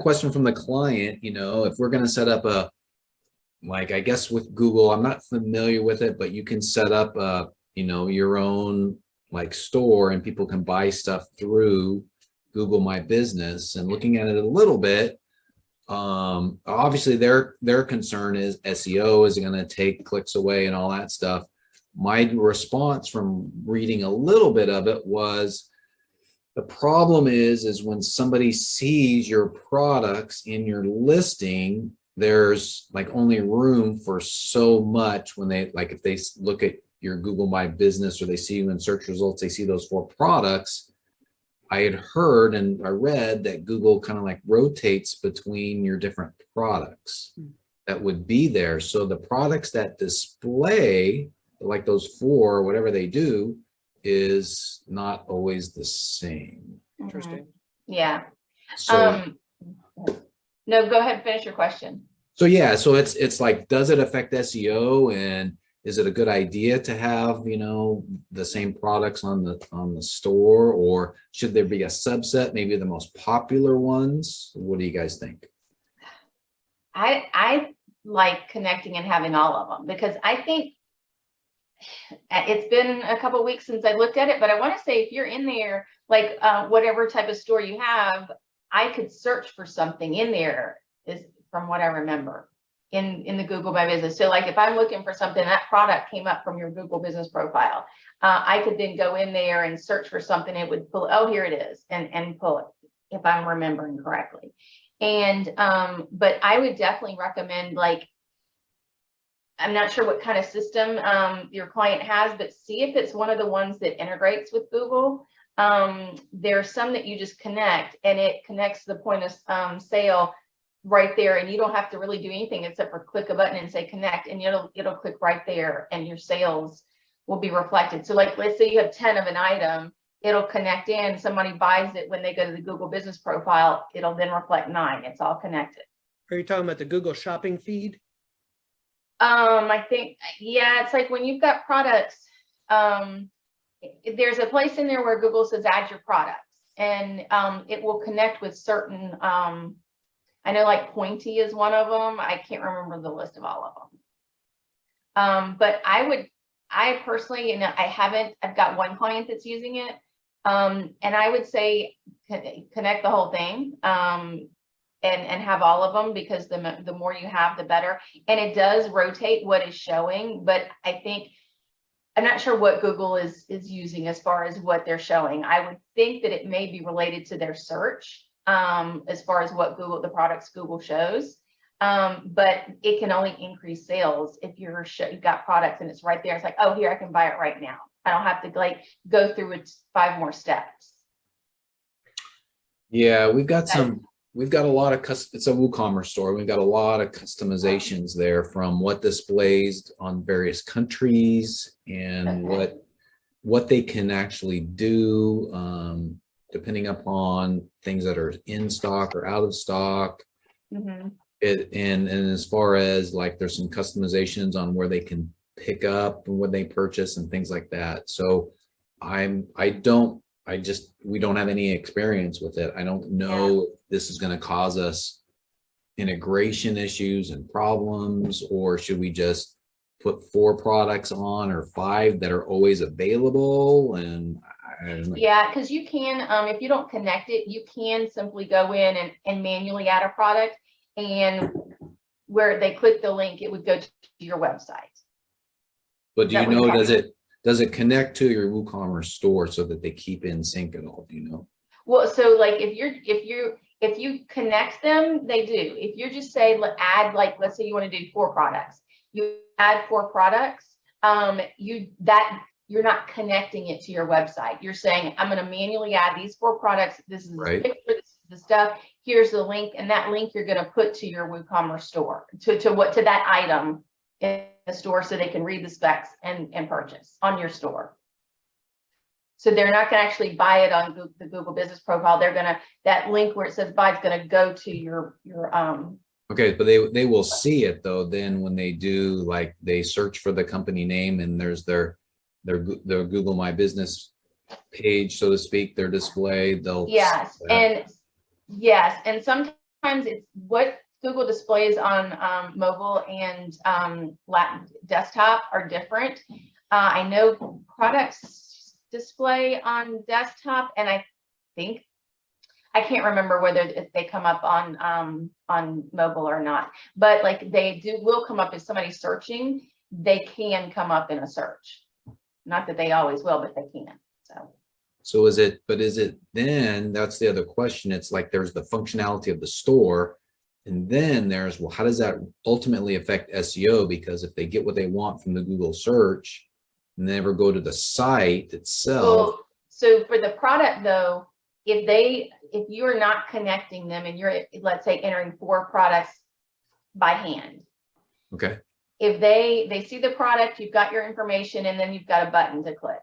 question from the client, if we're going to set up like, I guess with Google, I'm not familiar with it, but you can set up your own like store and people can buy stuff through Google My Business. And looking at it a little bit, obviously their concern is SEO is going to take clicks away and all that stuff. My response from reading a little bit of it was, the problem is when somebody sees your products in your listing, there's like only room for so much when they, like if they look at your Google My Business or they see you in search results, they see those 4 products. I had heard and I read that Google kind of like rotates between your different products that would be there. So the products that display, like those 4, whatever they do, is not always the same. Interesting. Yeah. So, No, go ahead and finish your question. so yeah, so it's like, does it affect SEO, and is it a good idea to have, the same products on the store, or should there be a subset, maybe the most popular ones? What do you guys think? I like connecting and having all of them, because I think it's been a couple of weeks since I looked at it, but I want to say if you're in there, like whatever type of store you have, I could search for something in there, is from what I remember in the Google My Business. So like if I'm looking for something, that product came up from your Google business profile, I could then go in there and search for something. It would pull, oh, here it is, and pull it, if I'm remembering correctly. And but I would definitely recommend, like, I'm not sure what kind of system your client has, but see if it's one of the ones that integrates with Google. There's some that you just connect, and it connects the point of sale right there, and you don't have to really do anything except for click a button and say connect, and it'll click right there, and your sales will be reflected. So like, let's say you have 10 of an item, it'll connect in, somebody buys it when they go to the Google business profile, it'll then reflect 9. It's all connected. Are you talking about the Google shopping feed? I think, yeah, it's like when you've got products, there's a place in there where Google says add your products, and it will connect with certain, I know like Pointy is one of them. I can't remember the list of all of them. But I personally, I've got one client that's using it. And I would say connect the whole thing. And have all of them, because the more you have, the better. And it does rotate what is showing, but I'm not sure what Google is using as far as what they're showing. I would think that it may be related to their search, as far as what the products Google shows. But it can only increase sales if you've got products and it's right there. It's like, oh, here, I can buy it right now. I don't have to like go through it 5 more steps. Yeah, we've got a lot of it's a WooCommerce store. We've got a lot of customizations there, from what displays on various countries and what they can actually do, depending upon things that are in stock or out of stock. Mm-hmm. And as far as like, there's some customizations on where they can pick up and what they purchase and things like that. So we don't have any experience with it. I don't know if this is going to cause us integration issues and problems, or should we just put 4 products on, or 5 that are always available? And I don't know. Yeah, because you can, if you don't connect it, you can simply go in and manually add a product, and where they click the link, it would go to your website. But do you know, does it connect to your WooCommerce store so that they keep in sync at all? Do you know? Well, so like if you connect them, they do. If you just say add, like, let's say you want to do 4 products, you add 4 products, you're not connecting it to your website. You're saying, I'm going to manually add these 4 products. This is the picture, this is the stuff. Here's the link, and that link you're going to put to your WooCommerce store, to that item in the store, so they can read the specs and purchase on your store. So they're not going to actually buy it on the Google business profile. They're going to, that link where it says buy, is going to go to your Okay, but they will see it though. Then when they do, like, they search for the company name, and there's their Google My Business page, so to speak, their display. They'll yes, and sometimes it's what Google displays on mobile and desktop are different. I know products display on desktop, and I think I can't remember whether if they come up on mobile or not, but like they will come up if somebody's searching. They can come up in a search. Not that they always will, but they can. So is it then, that's the other question. It's like there's the functionality of the store, and then there's, well, how does that ultimately affect SEO? Because if they get what they want from the Google search and never go to the site itself. Well, so for the product though, if you are not connecting them and you're, let's say, entering 4 products by hand. Okay. If they see the product, you've got your information, and then you've got a button to click.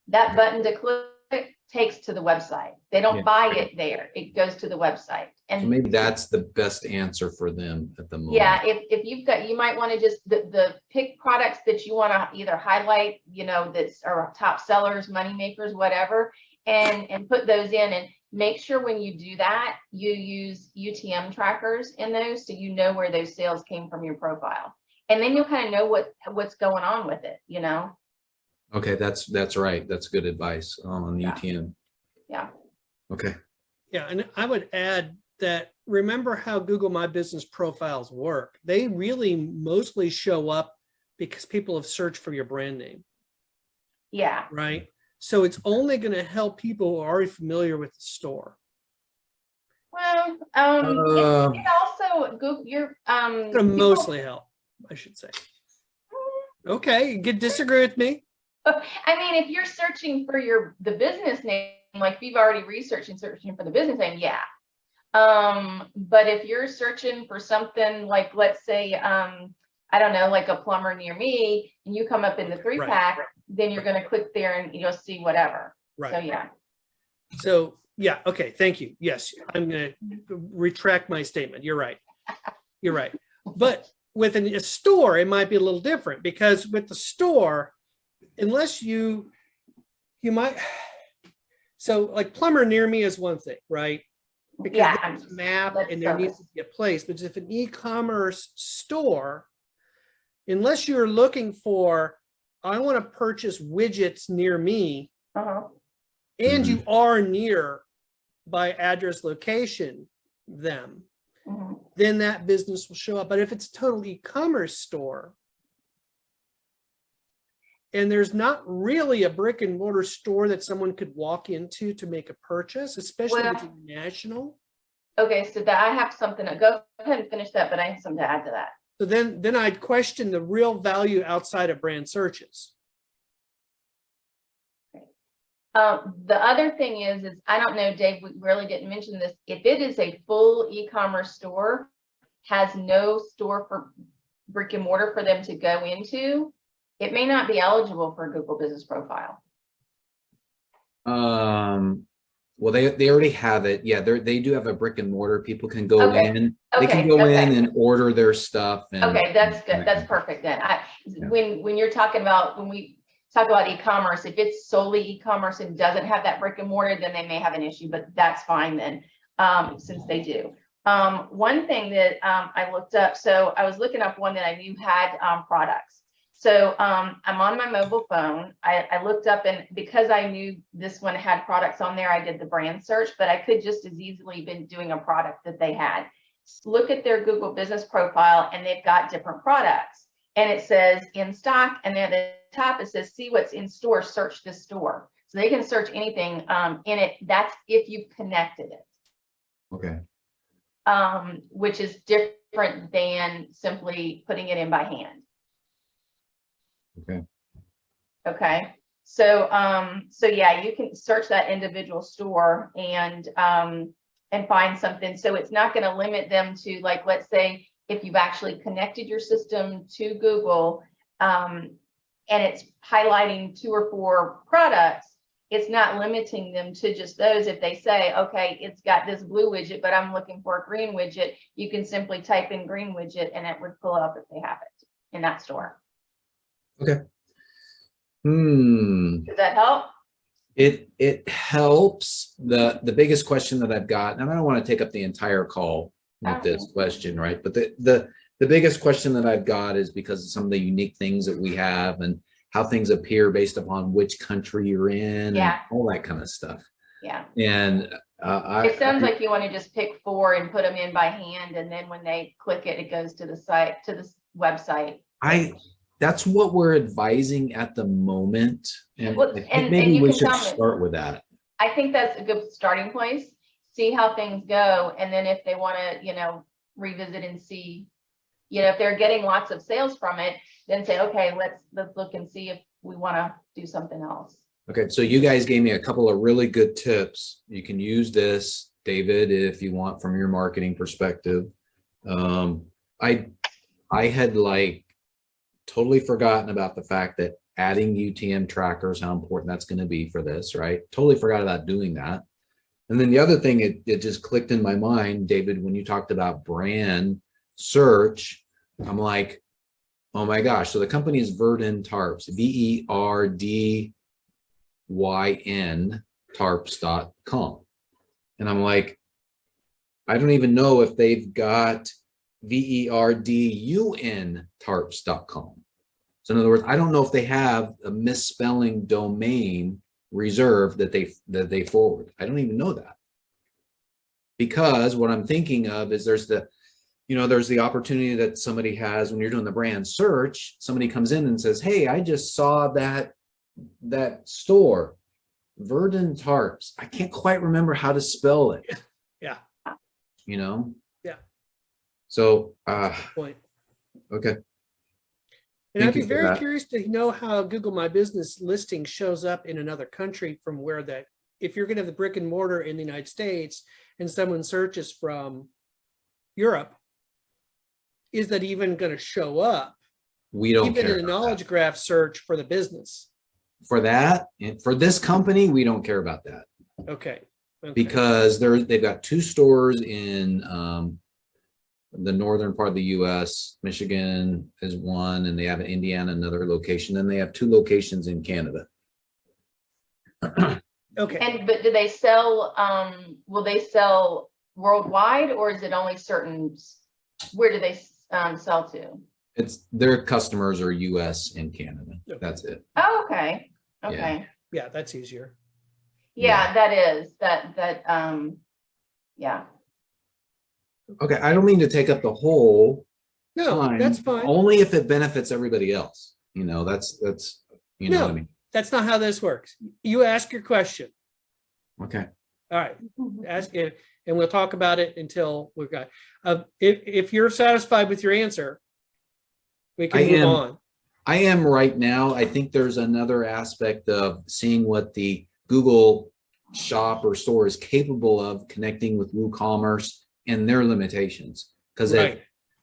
That button to click takes to the website. They don't buy it there. It goes to the website. And so maybe that's the best answer for them at the moment. yeah, if you've got, you might want to just the pick products that you want to either highlight, that's are top sellers, money makers, whatever, and put those in, and make sure when you do that, you use UTM trackers in those, so you know where those sales came from your profile. And then you'll kind of know what's going on with it, Okay, that's right. That's good advice on the UTM. Yeah. Okay. Yeah, and I would add that remember how Google My Business profiles work. They really mostly show up because people have searched for your brand name. Yeah. Right. So it's only going to help people who are already familiar with the store. Well, it also Google you're It's going to mostly help, I should say. Okay, you could disagree with me. I mean, if you're searching for the business name, like if you've already researched and searching for the business name, yeah. But if you're searching for something like, let's say, I don't know, like a plumber near me, and you come up in the 3-pack, then you're going to click there and you'll see whatever. Right. So, yeah. So, yeah. Okay. Thank you. Yes. I'm going to retract my statement. You're right. You're right. But with a store, it might be a little different, because with the store, unless you might, so like plumber near me is one thing, right? Because there's a map and there needs to be a place. But if an e-commerce store, unless you're looking for, I want to purchase widgets near me, and you are near by address location them, then that business will show up. But if it's a total e-commerce store, and there's not really a brick and mortar store that someone could walk into to make a purchase, especially if it's national. Okay, so that I have something to go ahead and finish that, but I have something to add to that. So then I'd question the real value outside of brand searches. The other thing is I don't know, Dave, we really didn't mention this. If it is a full e-commerce store, has no store for brick and mortar for them to go into, it may not be eligible for a Google Business Profile. Well, they already have it. Yeah, they do have a brick and mortar. People can go in. They can go in and order their stuff. And, okay, that's good. That's perfect then. When you're talking about, when we talk about e-commerce, if it's solely e-commerce and doesn't have that brick and mortar, then they may have an issue, but that's fine then, since they do. One thing that I looked up, so I was looking up one that I knew had products. So I'm on my mobile phone. I looked up, and because I knew this one had products on there, I did the brand search, but I could just as easily been doing a product that they had. Look at their Google Business Profile, and they've got different products. And it says in stock, and then at the top it says, see what's in store, search this store. So they can search anything in it. That's if you've connected it. Okay. Which is different than simply putting it in by hand. Okay. Okay. So yeah, you can search that individual store and find something. So it's not going to limit them to, like, let's say if you've actually connected your system to Google, and it's highlighting 2 or 4 products, it's not limiting them to just those. If they say, okay, it's got this blue widget, but I'm looking for a green widget, you can simply type in green widget and it would pull up if they have it in that store. Okay. Does that help? It helps. The biggest question that I've got, and I don't want to take up the entire call, with this question, right? But the biggest question that I've got is because of some of the unique things that we have and how things appear based upon which country you're in and all that kind of stuff. Yeah. And it sounds like you want to just pick 4 and put them in by hand, and then when they click it, it goes to the site, to the website. That's what we're advising at the moment, and Well, I think and maybe you we can should tell me. start with that. I think that's a good starting place. See how things go, and then if they want to, revisit and see, if they're getting lots of sales from it, then say, okay, let's look and see if we want to do something else. Okay, so you guys gave me a couple of really good tips. You can use this, David, if you want, from your marketing perspective. I had like totally forgotten about the fact that adding UTM trackers, how important that's going to be for this, right? Totally forgot about doing that. And then the other thing, it just clicked in my mind, David, when you talked about brand search, I'm like, oh my gosh. So the company is Verdyn Tarps, VERDYN tarps.com. And I'm like, I don't even know if they've got VERDUN tarps.com. So in other words, I don't know if they have a misspelling domain reserved that they forward. I don't even know that. Because what I'm thinking of is there's the opportunity that somebody has when you're doing the brand search, somebody comes in and says, hey, I just saw that store, Verdyn Tarps. I can't quite remember how to spell it. Yeah. Yeah. So, Point. Okay. And I'd be very curious to know how Google My Business listing shows up in another country from where if you're going to have the brick and mortar in the United States and someone searches from Europe, is that even going to show up? We don't even care in a knowledge graph search for the business. For that, for this company, we don't care about that. Okay. Because they've got 2 stores in the northern part of the U.S. Michigan is one, and they have in Indiana another location, and they have 2 locations in Canada. Okay. But do they sell? Will they sell worldwide, or is it only certain? Where do they sell to? Their customers are U.S. and Canada. Okay. That's it. Oh, okay. Okay. Yeah, that's easier. Yeah, that is yeah. Okay, I don't mean to take up the whole time. That's fine. Only if it benefits everybody else. That's know what I mean. That's not how this works. You ask your question. Okay. All right. Ask it, and we'll talk about it until we've got. If you're satisfied with your answer, we can move on. I am right now. I think there's another aspect of seeing what the Google shop or store is capable of connecting with WooCommerce and their limitations, because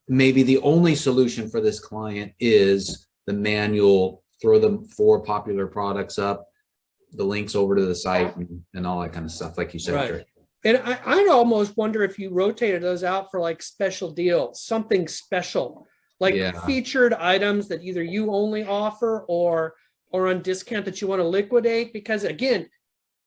maybe the only solution for this client is the manual, throw the 4 popular products up, the links over to the site, and all that kind of stuff, like you said. Right. And I'd almost wonder if you rotated those out for like special deals, something special, like featured items that either you only offer or on discount that you want to liquidate. Because again,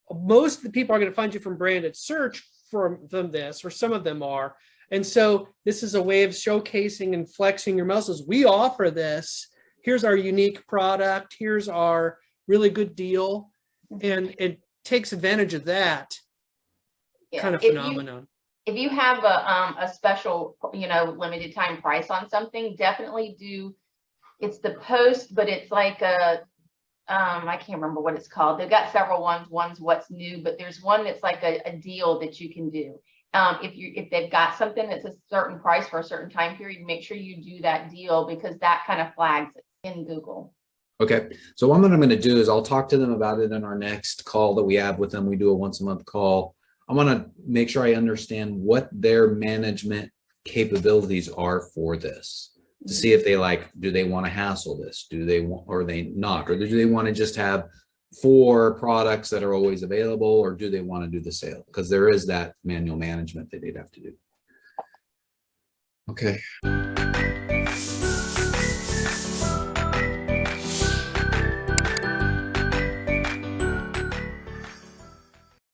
most of the people are going to find you from branded search from this, or some of them are. And so this is a way of showcasing and flexing your muscles. We offer this. Here's our unique product. Here's our really good deal. And it takes advantage of that kind of phenomenon. If you have a special, limited time price on something, definitely do. It's the post, but it's like I can't remember what it's called. They've got several ones. One's what's new, but there's one that's like a deal that you can do. If they've got something that's a certain price for a certain time period, make sure you do that deal, because that kind of flags it in Google. Okay. So what I'm going to do is I'll talk to them about it in our next call that we have with them. We do a once-a-month call. I want to make sure I understand what their management capabilities are for this, to see if they do they want to hassle this? Do they want, or they not, or do they want to just have 4 products that are always available, or do they want to do the sale? Because there is that manual management that they'd have to do. Okay.